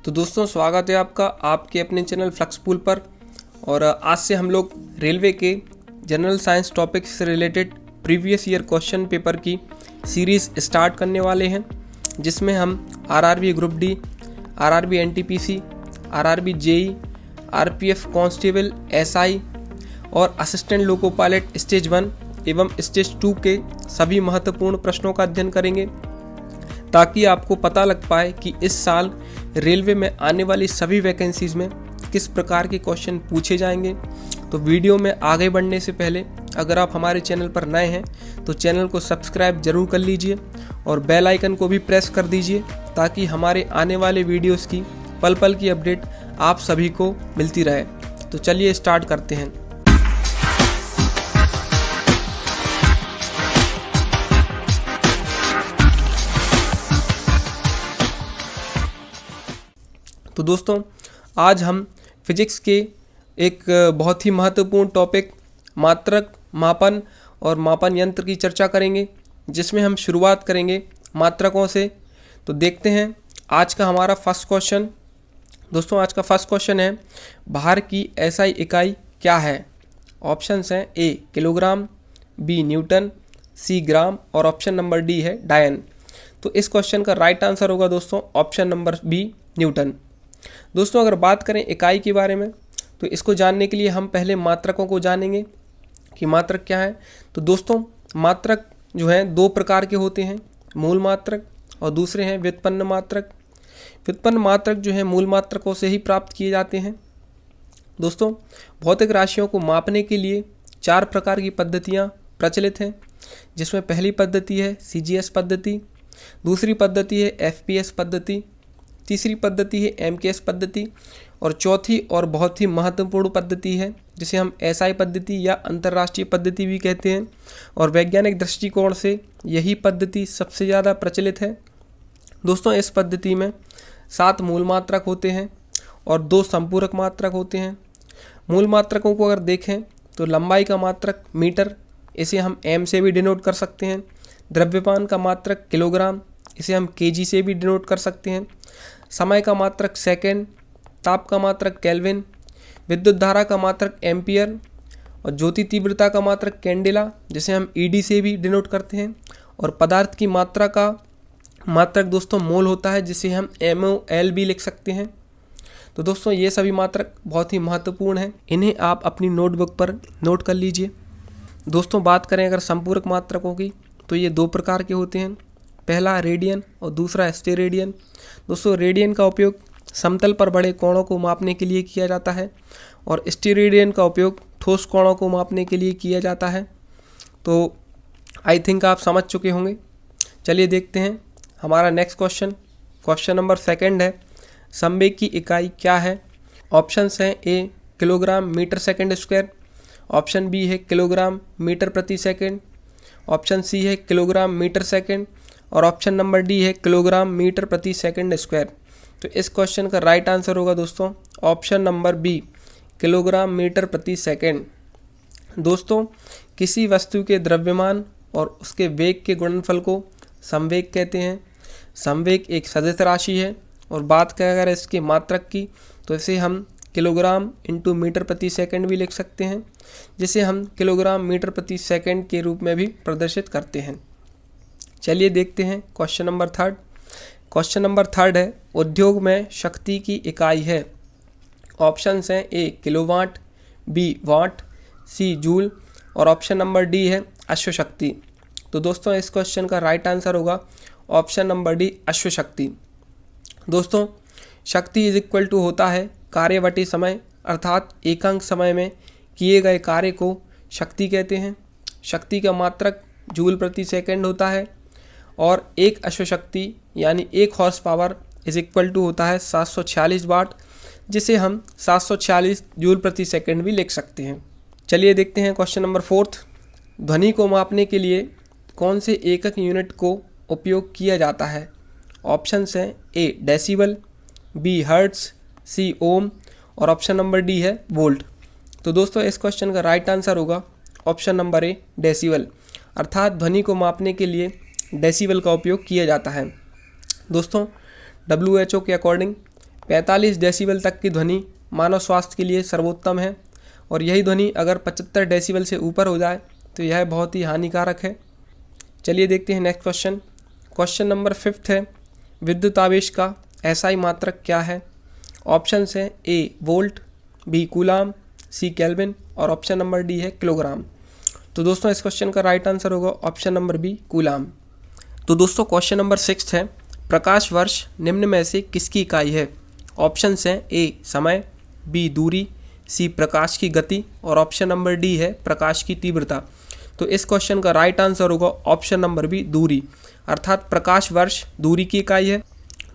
तो दोस्तों स्वागत है आपका आपके अपने चैनल फ्लक्सपूल पर। और आज से हम लोग रेलवे के जनरल साइंस टॉपिक से related previous year question paper की सीरीज़ स्टार्ट करने वाले हैं, जिसमें हम RRB group D, RRB NTPC, RRB JE, RPF constable, SI और असिस्टेंट लोको पायलट स्टेज 1 एवं स्टेज 2 के सभी महत्वपूर्ण प्रश्नों का अध्ययन करेंगे, ताकि आपको पता लग पाए कि इस साल रेलवे में आने वाली सभी वैकेंसीज में किस प्रकार के क्वेश्चन पूछे जाएंगे। तो वीडियो में आगे बढ़ने से पहले अगर आप हमारे चैनल पर नए हैं तो चैनल को सब्सक्राइब जरूर कर लीजिए और बेल आइकन को भी प्रेस कर दीजिए, ताकि हमारे आने वाले वीडियोस की पल पल की अपडेट आप सभी को मिलती रहे। तो चलिए स्टार्ट करते हैं। तो दोस्तों आज हम फिजिक्स के एक बहुत ही महत्वपूर्ण टॉपिक मात्रक, मापन और मापन यंत्र की चर्चा करेंगे, जिसमें हम शुरुआत करेंगे मात्रकों से। तो देखते हैं आज का हमारा फर्स्ट क्वेश्चन। दोस्तों आज का फर्स्ट क्वेश्चन है, भार की एसआई इकाई क्या है? ऑप्शंस हैं ए किलोग्राम, बी न्यूटन, सी ग्राम और ऑप्शन नंबर डी है डायन। तो इस क्वेश्चन का राइट आंसर होगा दोस्तों ऑप्शन नंबर बी न्यूटन। दोस्तों अगर बात करें इकाई के बारे में, तो इसको जानने के लिए हम पहले मात्रकों को जानेंगे कि मात्रक क्या है। तो दोस्तों मात्रक जो हैं दो प्रकार के होते हैं, मूल मात्रक और दूसरे हैं व्युत्पन्न मात्रक। व्युत्पन्न मात्रक जो है मूल मात्रकों से ही प्राप्त किए जाते हैं। दोस्तों भौतिक राशियों को मापने के लिए 4 प्रकार की पद्धतियाँ प्रचलित हैं, जिसमें पहली पद्धति है सीजीएस पद्धति, दूसरी पद्धति है एफपीएस पद्धति, तीसरी पद्धति है एमकेएस पद्धति और चौथी और बहुत ही महत्वपूर्ण पद्धति है जिसे हम एसआई पद्धति या अंतर्राष्ट्रीय पद्धति भी कहते हैं। और वैज्ञानिक दृष्टिकोण से यही पद्धति सबसे ज़्यादा प्रचलित है। दोस्तों इस पद्धति में 7 मूल मात्रक होते हैं और 2 संपूरक मात्रक होते हैं। मूल मात्रकों को अगर देखें तो लंबाई का मात्रक मीटर, इसे हम एम से भी डिनोट कर सकते हैं। द्रव्यमान का मात्रक किलोग्राम, इसे हम केजी से भी डिनोट कर सकते हैं। समय का मात्रक सेकेंड, ताप का मात्रक केल्विन, विद्युत धारा का मात्रक एम्पियर और ज्योति तीव्रता का मात्रक कैंडेला, जिसे हम ईडी से भी डिनोट करते हैं। और पदार्थ की मात्रा का मात्रक दोस्तों मोल होता है, जिसे हम MOL भी लिख सकते हैं। तो दोस्तों ये सभी मात्रक बहुत ही महत्वपूर्ण हैं, इन्हें आप अपनी नोटबुक पर नोट कर लीजिए। दोस्तों बात करें अगर संपूरक मात्रकों की, तो ये 2 प्रकार के होते हैं, पहला रेडियन और दूसरा स्टेरेडियन। दोस्तों रेडियन का उपयोग समतल पर बड़े कोणों को मापने के लिए किया जाता है और स्टेरेडियन का उपयोग ठोस कोणों को मापने के लिए किया जाता है। तो आई थिंक आप समझ चुके होंगे। चलिए देखते हैं हमारा नेक्स्ट क्वेश्चन। क्वेश्चन नंबर 2 है, संवेग की इकाई क्या है? ऑप्शंस हैं A kilogram metre second square, option B है किलोग्राम मीटर प्रति सेकेंड, ऑप्शन सी है किलोग्राम मीटर सेकेंड और ऑप्शन नंबर डी है किलोग्राम मीटर प्रति सेकंड स्क्वायर। तो इस क्वेश्चन का राइट आंसर होगा दोस्तों option number B kilogram metre प्रति सेकंड। दोस्तों किसी वस्तु के द्रव्यमान और उसके वेग के गुणनफल को संवेग कहते हैं। संवेग एक सदिश राशि है और बात करें अगर इसके मात्रक की, तो इसे हम किलोग्राम इंटू मीटर प्रति सेकंड भी लिख सकते हैं, जिसे हम किलोग्राम मीटर प्रति सेकंड के रूप में भी प्रदर्शित करते हैं। चलिए देखते हैं क्वेश्चन नंबर 3। क्वेश्चन नंबर 3 है, उद्योग में शक्ति की इकाई है। ऑप्शंस हैं ए किलोवाट, बी वाट, सी जूल और ऑप्शन नंबर डी है अश्वशक्ति। तो दोस्तों इस क्वेश्चन का राइट आंसर होगा ऑप्शन नंबर डी अश्वशक्ति। दोस्तों शक्ति इज इक्वल टू होता है कार्य बटे समय, अर्थात एकांक समय में किए गए कार्य को शक्ति कहते हैं। शक्ति का मात्रक जूल प्रति सेकंड होता है और एक अश्वशक्ति यानी 1 horsepower is equal to होता है 746 वाट, जिसे हम 746 जूल प्रति सेकंड भी लिख सकते हैं। चलिए देखते हैं क्वेश्चन नंबर 4। ध्वनि को मापने के लिए कौन से एकक यूनिट को उपयोग किया जाता है? ऑप्शंस हैं ए डेसिबल, बी हर्ट्ज, सी ओम और ऑप्शन नंबर डी है वोल्ट। तो दोस्तों इस क्वेश्चन का राइट आंसर होगा ऑप्शन नंबर ए डेसिबल, अर्थात ध्वनि को मापने के लिए डेसिबल का उपयोग किया जाता है। दोस्तों WHO के अकॉर्डिंग 45 डेसिबल तक की ध्वनि मानव स्वास्थ्य के लिए सर्वोत्तम है और यही ध्वनि अगर 75 डेसिबल से ऊपर हो जाए तो यह बहुत ही हानिकारक है। चलिए देखते हैं नेक्स्ट क्वेश्चन। क्वेश्चन नंबर 5 है, विद्युत आवेश का एसआई मात्रक क्या है? ऑप्शन है ए वोल्ट, बी कूलाम, सी केल्विन और ऑप्शन नंबर डी है किलोग्राम। तो दोस्तों इस क्वेश्चन का राइट आंसर होगा ऑप्शन नंबर बी कूलाम। तो दोस्तों क्वेश्चन नंबर 6 है, प्रकाश वर्ष निम्न में से किसकी इकाई है? ऑप्शन हैं ए समय, बी दूरी, सी प्रकाश की गति और ऑप्शन नंबर डी है प्रकाश की तीव्रता। तो इस क्वेश्चन का राइट आंसर होगा ऑप्शन नंबर बी दूरी, अर्थात प्रकाश वर्ष दूरी की इकाई है।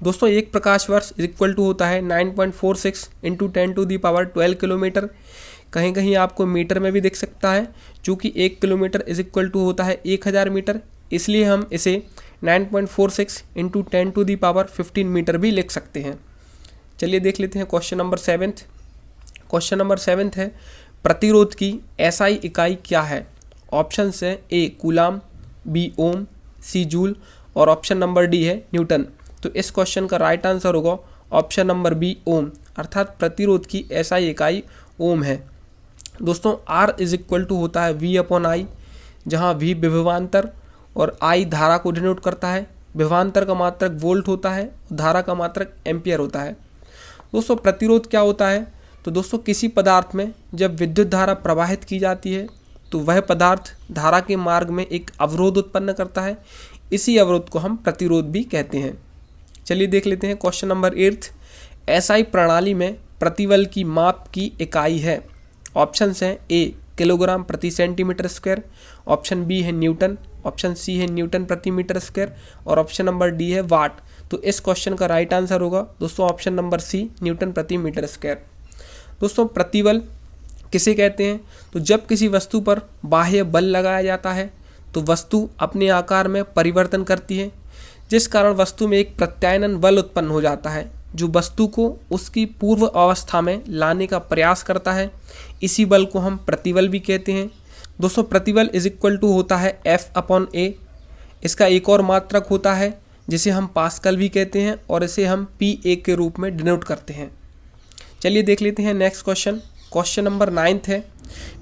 दोस्तों एक प्रकाश वर्ष इक्वल टू होता है 9.46 इंटू 10⁻12 किलोमीटर। कहीं कहीं आपको मीटर में भी दिख सकता है, चूँकि 1 किलोमीटर इज इक्वल टू होता है 1000 मीटर, इसलिए हम इसे 9.46 इंटू 10⁻15 मीटर भी लिख सकते हैं। चलिए देख लेते हैं क्वेश्चन नंबर 7। क्वेश्चन नंबर 7 है, प्रतिरोध की एसआई इकाई क्या है? ऑप्शन है ए कूलाम, बी ओम, सी जूल और ऑप्शन नंबर डी है न्यूटन। तो इस क्वेश्चन का राइट आंसर होगा ऑप्शन नंबर बी ओम, अर्थात प्रतिरोध की एसआई इकाई ओम है। दोस्तों R इज इक्वल टू होता है V/I, जहाँ V विभवांतर और I धारा को डिनोट करता है। विभवांतर का मात्रक वोल्ट होता है, धारा का मात्रक एम्पियर होता है। दोस्तों प्रतिरोध क्या होता है? तो दोस्तों किसी पदार्थ में जब विद्युत धारा प्रवाहित की जाती है तो वह पदार्थ धारा के मार्ग में एक अवरोध उत्पन्न करता है, इसी अवरोध को हम प्रतिरोध भी कहते हैं। चलिए देख लेते हैं क्वेश्चन नंबर 8। एसआई प्रणाली में प्रतिबल की माप की इकाई है? ऑप्शन हैं ए किलोग्राम प्रति सेंटीमीटर स्क्वायर, ऑप्शन बी है न्यूटन, ऑप्शन सी है न्यूटन प्रति मीटर स्क्वायर और ऑप्शन नंबर डी है वाट। तो इस क्वेश्चन का राइट आंसर होगा दोस्तों ऑप्शन नंबर सी न्यूटन प्रति मीटर स्क्वायर। दोस्तों प्रतिबल किसे कहते हैं? तो जब किसी वस्तु पर बाह्य बल लगाया जाता है तो वस्तु अपने आकार में परिवर्तन करती है, जिस कारण वस्तु में एक प्रत्यानयन बल उत्पन्न हो जाता है जो वस्तु को उसकी पूर्व अवस्था में लाने का प्रयास करता है। इसी बल को हम प्रतिबल भी कहते हैं। दोस्तों प्रतिबल इज इक्वल टू होता है F/A। इसका एक और मात्रक होता है जिसे हम पास्कल भी कहते हैं और इसे हम PA के रूप में डिनोट करते हैं। चलिए देख लेते हैं नेक्स्ट क्वेश्चन। क्वेश्चन नंबर 9 है,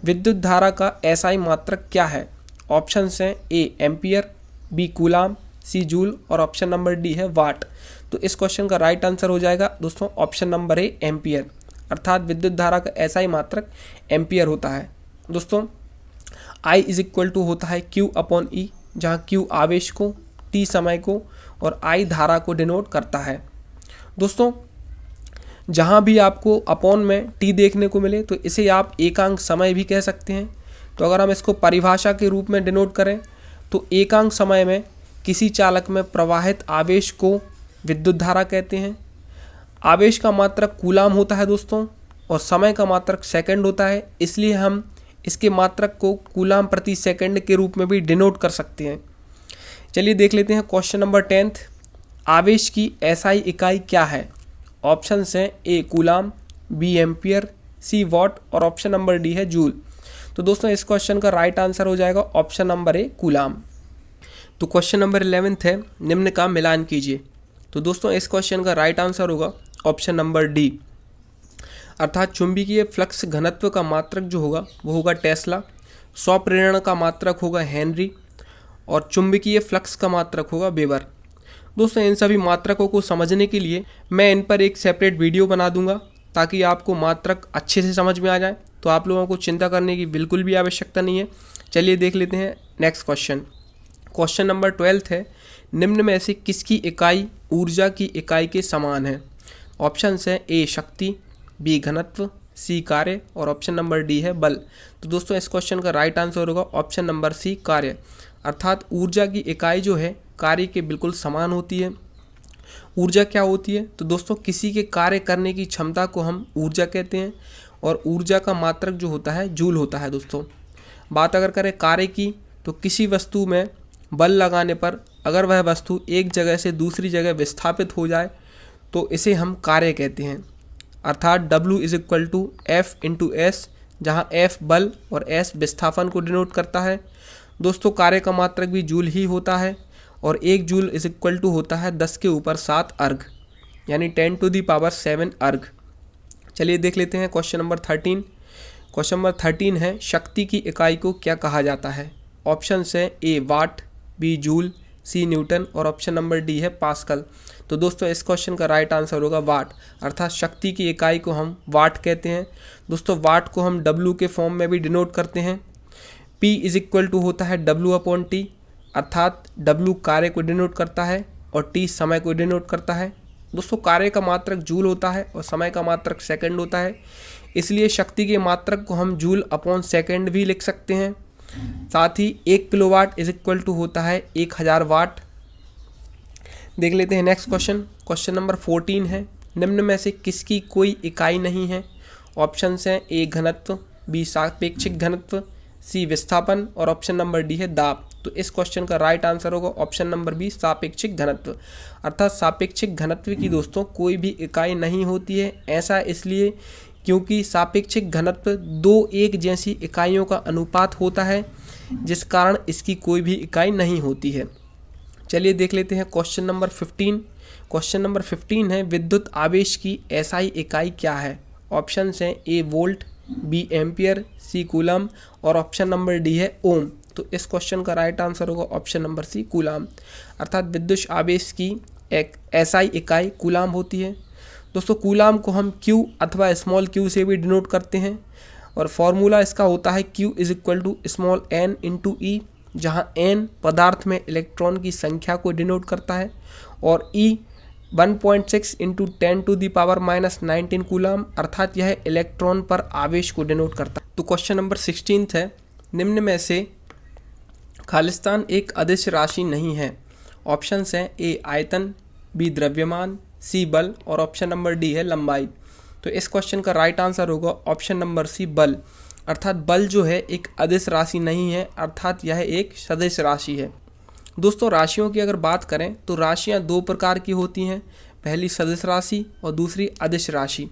विद्युत धारा का एसआई मात्रक क्या है? ऑप्शन हैं A ampere, B coulomb, C joule और ऑप्शन नंबर डी है वाट। तो इस क्वेश्चन का राइट आंसर हो जाएगा दोस्तों ऑप्शन नंबर ए एम्पियर, अर्थात विद्युत धारा का एसआई मात्रक एम्पियर होता है। दोस्तों I इज इक्वल टू होता है Q/E, जहाँ Q आवेश को, T समय को और I धारा को डिनोट करता है। दोस्तों जहाँ भी आपको अपॉन में T देखने को मिले तो इसे आप एकांक समय भी कह सकते हैं। तो अगर हम इसको परिभाषा के रूप में डिनोट करें तो एकांक समय में किसी चालक में प्रवाहित आवेश को विद्युत धारा कहते हैं। आवेश का मात्रक कूलाम होता है दोस्तों और समय का मात्रक सेकंड होता है, इसलिए हम इसके मात्रक को कूलाम प्रति सेकंड के रूप में भी डिनोट कर सकते हैं। चलिए देख लेते हैं क्वेश्चन नंबर 10। आवेश की एसआई इकाई क्या है? ऑप्शन हैं A coulomb, B ampere, C watt और ऑप्शन नंबर डी है जूल। तो दोस्तों इस क्वेश्चन का राइट आंसर हो जाएगा ऑप्शन नंबर ए कूलाम। तो क्वेश्चन नंबर 11 है, निम्न का मिलान कीजिए। तो दोस्तों इस क्वेश्चन का राइट आंसर होगा ऑप्शन नंबर डी, अर्थात चुंबकीय फ्लक्स घनत्व का मात्रक जो होगा वो होगा टेस्ला, स्वप्रेरण का मात्रक होगा हेनरी और चुंबकीय फ्लक्स का मात्रक होगा वेबर। दोस्तों इन सभी मात्रकों को समझने के लिए मैं इन पर एक सेपरेट वीडियो बना दूंगा ताकि आपको मात्रक अच्छे से समझ में आ जाए, तो आप लोगों को चिंता करने की बिल्कुल भी आवश्यकता नहीं है। चलिए देख लेते हैं नेक्स्ट क्वेश्चन। क्वेश्चन नंबर 12 है, निम्न में से किसकी इकाई ऊर्जा की इकाई के समान है? ऑप्शन है ए शक्ति, बी घनत्व, सी कार्य और ऑप्शन नंबर डी है बल। तो दोस्तों इस क्वेश्चन का राइट आंसर होगा ऑप्शन नंबर सी कार्य, अर्थात ऊर्जा की इकाई जो है कार्य के बिल्कुल समान होती है। ऊर्जा क्या होती है? तो दोस्तों किसी के कार्य करने की क्षमता को हम ऊर्जा कहते हैं और ऊर्जा का मात्रक जो होता है जूल होता है। दोस्तों बात अगर करें कार्य की तो किसी वस्तु में बल लगाने पर अगर वह वस्तु एक जगह से दूसरी जगह विस्थापित हो जाए तो इसे हम कार्य कहते हैं, अर्थात W is equal to F/S, जहाँ F बल और S विस्थापन को डिनोट करता है। दोस्तों कार्य का मात्रक भी जूल ही होता है और 1 जूल इज इक्वल टू होता है 10 के ऊपर 7 अर्घ। यानी 10⁻7 अर्घ। चलिए देख लेते हैं क्वेश्चन नंबर 13। क्वेश्चन नंबर 13 है शक्ति की इकाई को क्या कहा जाता है। ऑप्शन है ए वाट, बी जूल, सी न्यूटन और ऑप्शन नंबर डी है पास्कल। तो दोस्तों इस क्वेश्चन का राइट आंसर होगा वाट, अर्थात शक्ति की इकाई को हम वाट कहते हैं। दोस्तों वाट को हम डब्लू के फॉर्म में भी डिनोट करते हैं। P इज इक्वल टू होता है W/T, अर्थात W कार्य को डिनोट करता है और T समय को डिनोट करता है। दोस्तों कार्य का मात्रक जूल होता है और समय का मात्रक सेकंड होता है, इसलिए शक्ति के मात्रक को हम जूल/सेकंड भी लिख सकते हैं। साथ ही 1 किलोवाट इज इक्वल टू होता है 1000 वाट। देख लेते हैं नेक्स्ट क्वेश्चन। क्वेश्चन नंबर 14 है निम्न में से किसकी कोई इकाई नहीं है। ऑप्शन हैं ए घनत्व, बी सापेक्षिक घनत्व, सी विस्थापन और ऑप्शन नंबर डी है दाब। तो इस क्वेश्चन का राइट आंसर होगा ऑप्शन नंबर बी सापेक्षिक घनत्व, अर्थात सापेक्षिक घनत्व की दोस्तों कोई भी इकाई नहीं होती है। ऐसा इसलिए क्योंकि सापेक्षिक घनत्व दो एक जैसी इकाइयों का अनुपात होता है, जिस कारण इसकी कोई भी इकाई नहीं होती है। चलिए देख लेते हैं क्वेश्चन नंबर 15। क्वेश्चन नंबर 15 है विद्युत आवेश की एसआई इकाई क्या है। ऑप्शन हैं ए वोल्ट, बी एम्पियर, सी कूलम और ऑप्शन नंबर डी है ओम। तो इस क्वेश्चन का राइट आंसर होगा ऑप्शन नंबर सी कूलाम, अर्थात विद्युत आवेश की एक एसआई इकाई कूलाम होती है। दोस्तों कूलाम को हम Q अथवा स्मॉल q से भी डिनोट करते हैं और फॉर्मूला इसका होता है Q is equal to small n into E, जहाँ n पदार्थ में इलेक्ट्रॉन की संख्या को डिनोट करता है और E 1.6 इंटू 10⁻⁻19 कूलाम, अर्थात यह इलेक्ट्रॉन पर आवेश को डिनोट करता है। तो क्वेश्चन नंबर 16 है निम्न में से खालिस्तान एक अदिश राशि नहीं है। ऑप्शन हैं ए आयतन, बी द्रव्यमान, सी बल और ऑप्शन नंबर डी है लंबाई। तो इस क्वेश्चन का राइट आंसर होगा ऑप्शन नंबर सी बल, अर्थात बल जो है एक अदिश राशि नहीं है, अर्थात यह एक सदिश राशि है। दोस्तों राशियों की अगर बात करें तो राशियां दो प्रकार की होती हैं, पहली सदिश राशि और दूसरी अदिश राशि।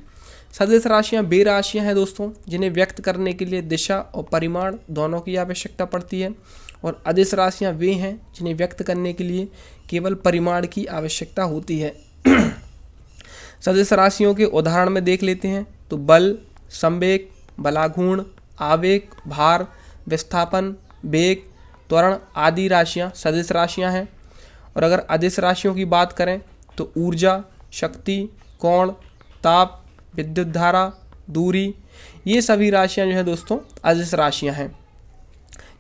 सदिश राशियां वे राशियां हैं दोस्तों जिन्हें व्यक्त करने के लिए दिशा और परिमाण दोनों की आवश्यकता पड़ती है, और अदिश राशियां वे हैं जिन्हें व्यक्त करने के लिए केवल परिमाण की आवश्यकता होती है। सदिश राशियों के उदाहरण में देख लेते हैं तो बल, संवेग, बलाघूर्ण, आवेग, भार, विस्थापन, वेग, त्वरण आदि राशियां सदिश राशियां हैं। और अगर अदिश राशियों की बात करें तो ऊर्जा, शक्ति, कोण, ताप, विद्युत धारा, दूरी, ये सभी राशियां जो है दोस्तों अदिश राशियां हैं।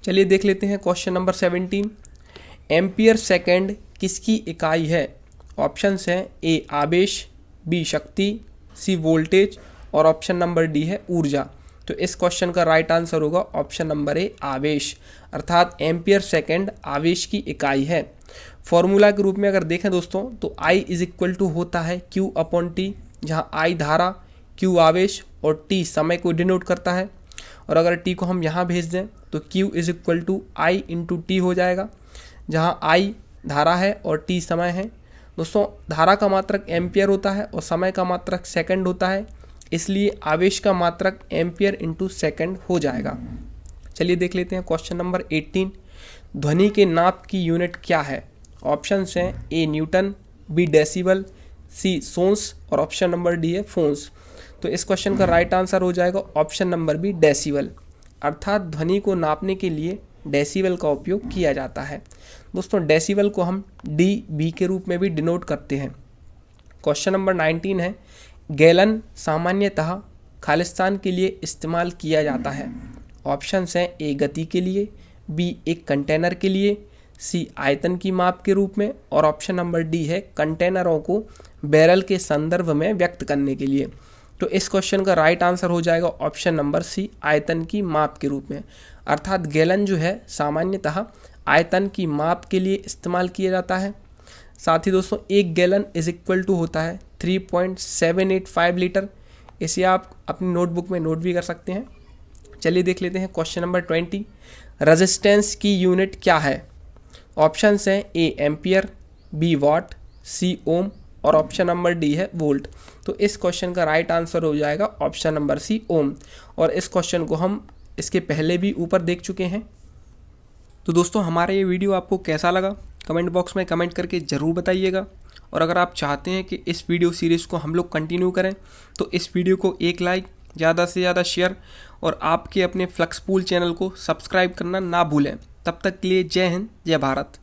चलिए देख लेते हैं क्वेश्चन नंबर 17। एम्पियर सेकंड किसकी इकाई है। ऑप्शन हैं ए आवेश, बी शक्ति, सी वोल्टेज और ऑप्शन नंबर डी है ऊर्जा। तो इस क्वेश्चन का राइट आंसर होगा ऑप्शन नंबर ए आवेश, अर्थात एम्पियर सेकंड आवेश की इकाई है। फॉर्मूला के रूप में अगर देखें दोस्तों तो I इज इक्वल टू होता है Q/T, जहाँ I धारा, Q आवेश और T समय को डिनोट करता है। और अगर T को हम यहाँ भेज दें तो Q is equal to I into T हो जाएगा, जहाँ I धारा है और T समय है। दोस्तों धारा का मात्रक एम्पियर होता है और समय का मात्रक सेकंड होता है, इसलिए आवेश का मात्रक एम्पियर इंटू सेकंड हो जाएगा। चलिए देख लेते हैं क्वेश्चन नंबर 18। ध्वनि के नाप की यूनिट क्या है। ऑप्शन हैं ए न्यूटन, बी डेसिबल, सी सोन्स और ऑप्शन नंबर डी है फोन्स। तो इस क्वेश्चन का राइट आंसर हो जाएगा ऑप्शन नंबर बी डेसिबल, अर्थात ध्वनि को नापने के लिए डेसिबल का उपयोग किया जाता है। दोस्तों डेसिबल को हम dB के रूप में भी डिनोट करते हैं। क्वेश्चन नंबर 19 है गैलन सामान्यतः खालिस्तान के लिए इस्तेमाल किया जाता है। ऑप्शन हैं ए गति के लिए, बी एक कंटेनर के लिए, सी आयतन की माप के रूप में और ऑप्शन नंबर डी है कंटेनरों को बैरल के संदर्भ में व्यक्त करने के लिए। तो इस क्वेश्चन का राइट आंसर हो जाएगा ऑप्शन नंबर सी आयतन की माप के रूप में, अर्थात गैलन जो है सामान्यतः आयतन की माप के लिए इस्तेमाल किया जाता है। साथ ही दोस्तों एक गैलन इज इक्वल टू होता है 3.785 लीटर। इसे आप अपनी नोटबुक में नोट भी कर सकते हैं। चलिए देख लेते हैं क्वेश्चन नंबर 20। रेजिस्टेंस की यूनिट क्या है। ऑप्शन हैं ए एम्पियर, बी वॉट, सी ओम और ऑप्शन नंबर डी है वोल्ट। तो इस क्वेश्चन का राइट आंसर हो जाएगा ऑप्शन नंबर सी ओम, और इस क्वेश्चन को हम इसके पहले भी ऊपर देख चुके हैं। तो दोस्तों हमारा ये वीडियो आपको कैसा लगा कमेंट बॉक्स में कमेंट करके ज़रूर बताइएगा, और अगर आप चाहते हैं कि इस वीडियो सीरीज़ को हम लोग कंटिन्यू करें तो इस वीडियो को एक लाइक, ज़्यादा से ज़्यादा शेयर और आपके अपने फ्लक्सपूल चैनल को सब्सक्राइब करना ना भूलें। तब तक के लिए जय हिंद, जय भारत।